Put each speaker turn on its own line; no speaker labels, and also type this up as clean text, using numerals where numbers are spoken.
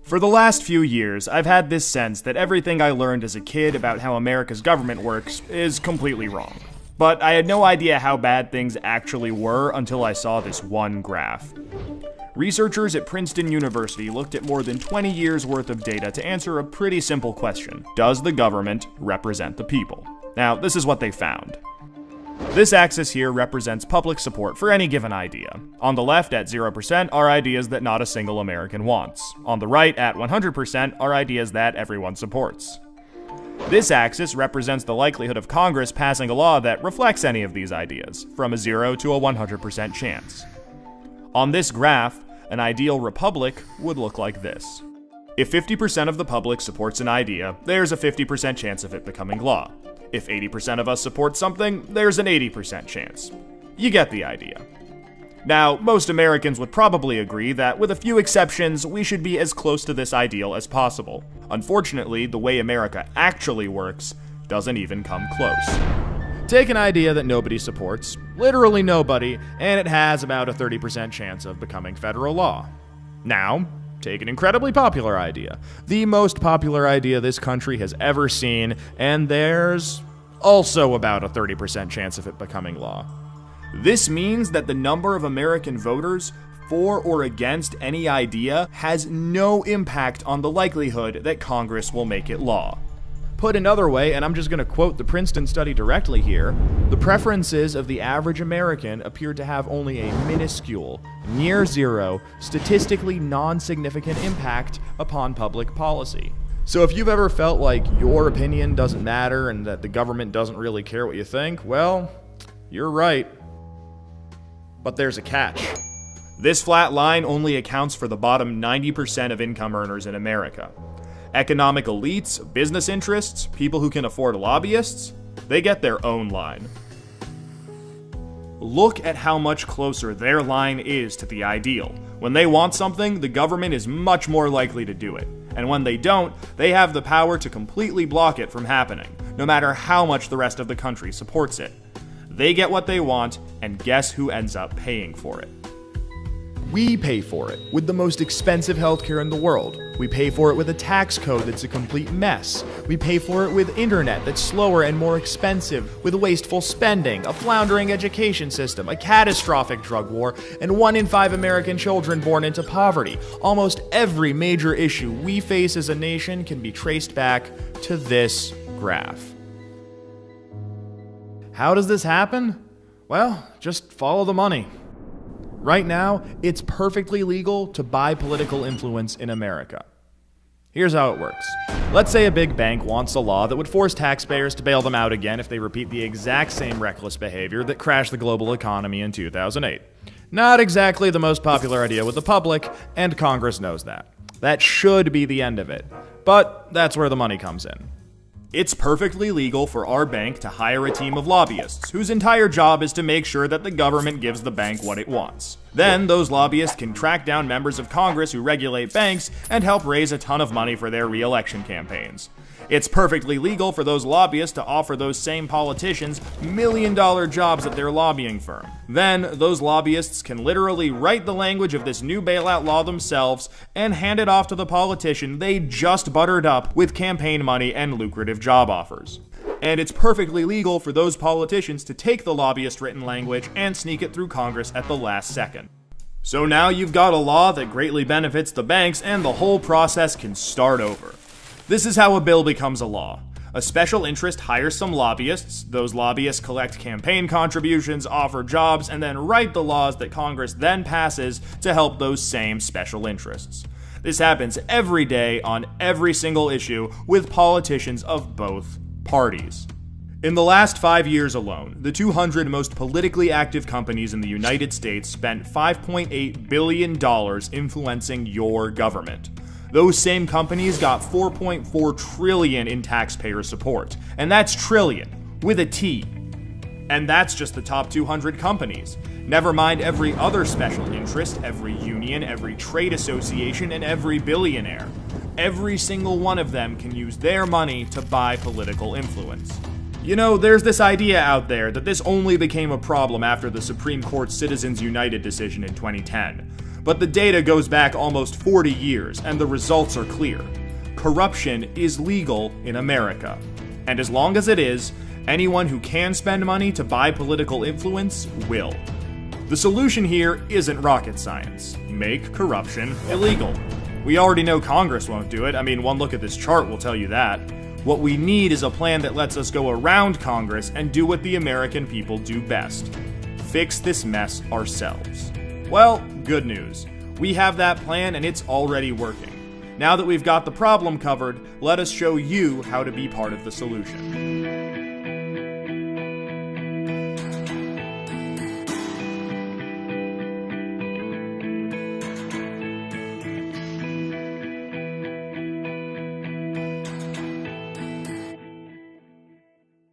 For the last few years, I've had this sense that everything I learned as a kid about how America's government works is completely wrong. But I had no idea how bad things actually were until I saw this one graph. Researchers at Princeton University looked at more than 20 years worth of data to answer a pretty simple question. Does the government represent the people? Now, this is what they found. This axis here represents public support for any given idea. On the left, at 0%, are ideas that not a single American wants. On the right, at 100%, are ideas that everyone supports. This axis represents the likelihood of Congress passing a law that reflects any of these ideas, from a 0 to a 100% chance. On this graph, an ideal republic would look like this. If 50% of the public supports an idea, there's a 50% chance of it becoming law. If 80% of us support something, there's an 80% chance. You get the idea. Now, most Americans would probably agree that, with a few exceptions, we should be as close to this ideal as possible. Unfortunately, the way America actually works doesn't even come close. Take an idea that nobody supports, literally nobody, and it has about a 30% chance of becoming federal law. Now, take an incredibly popular idea, the most popular idea this country has ever seen, and there's also about a 30% chance of it becoming law. This means that the number of American voters for or against any idea has no impact on the likelihood that Congress will make it law. Put another way, and I'm just going to quote the Princeton study directly here, the preferences of the average American appear to have only a minuscule, near zero, statistically non-significant impact upon public policy. So if you've ever felt like your opinion doesn't matter and that the government doesn't really care what you think, well, you're right. But there's a catch. This flat line only accounts for the bottom 90% of income earners in America. Economic elites, business interests, people who can afford lobbyists, they get their own line. Look at how much closer their line is to the ideal. When they want something, the government is much more likely to do it. And when they don't, they have the power to completely block it from happening, no matter how much the rest of the country supports it. They get what they want, and guess who ends up paying for it? We pay for it with the most expensive healthcare in the world. We pay for it with a tax code that's a complete mess. We pay for it with internet that's slower and more expensive, with wasteful spending, a floundering education system, a catastrophic drug war, and 1 in 5 American children born into poverty. Almost every major issue we face as a nation can be traced back to this graph. How does this happen? Well, just follow the money. Right now, it's perfectly legal to buy political influence in America. Here's how it works. Let's say a big bank wants a law that would force taxpayers to bail them out again if they repeat the exact same reckless behavior that crashed the global economy in 2008. Not exactly the most popular idea with the public, and Congress knows that. That should be the end of it. But that's where the money comes in. It's perfectly legal for our bank to hire a team of lobbyists whose entire job is to make sure that the government gives the bank what it wants. Then, those lobbyists can track down members of Congress who regulate banks and help raise a ton of money for their re-election campaigns. It's perfectly legal for those lobbyists to offer those same politicians million-dollar jobs at their lobbying firm. Then, those lobbyists can literally write the language of this new bailout law themselves and hand it off to the politician they just buttered up with campaign money and lucrative job offers. And it's perfectly legal for those politicians to take the lobbyist-written language and sneak it through Congress at the last second. So now you've got a law that greatly benefits the banks, and the whole process can start over. This is how a bill becomes a law. A special interest hires some lobbyists, those lobbyists collect campaign contributions, offer jobs, and then write the laws that Congress then passes to help those same special interests. This happens every day on every single issue with politicians of both parties. In the last 5 years alone, the 200 most politically active companies in the United States spent $5.8 billion influencing your government. Those same companies got $4.4 trillion in taxpayer support. And that's trillion, with a T. And that's just the top 200 companies. Never mind every other special interest, every union, every trade association, and every billionaire. Every single one of them can use their money to buy political influence. You know, there's this idea out there that this only became a problem after the Supreme Court's Citizens United decision in 2010. But the data goes back almost 40 years, and the results are clear. Corruption is legal in America. And as long as it is, anyone who can spend money to buy political influence will. The solution here isn't rocket science. Make corruption illegal. We already know Congress won't do it. I mean, one look at this chart will tell you that. What we need is a plan that lets us go around Congress and do what the American people do best. Fix this mess ourselves. Well, good news. We have that plan and it's already working. Now that we've got the problem covered, let us show you how to be part of the solution.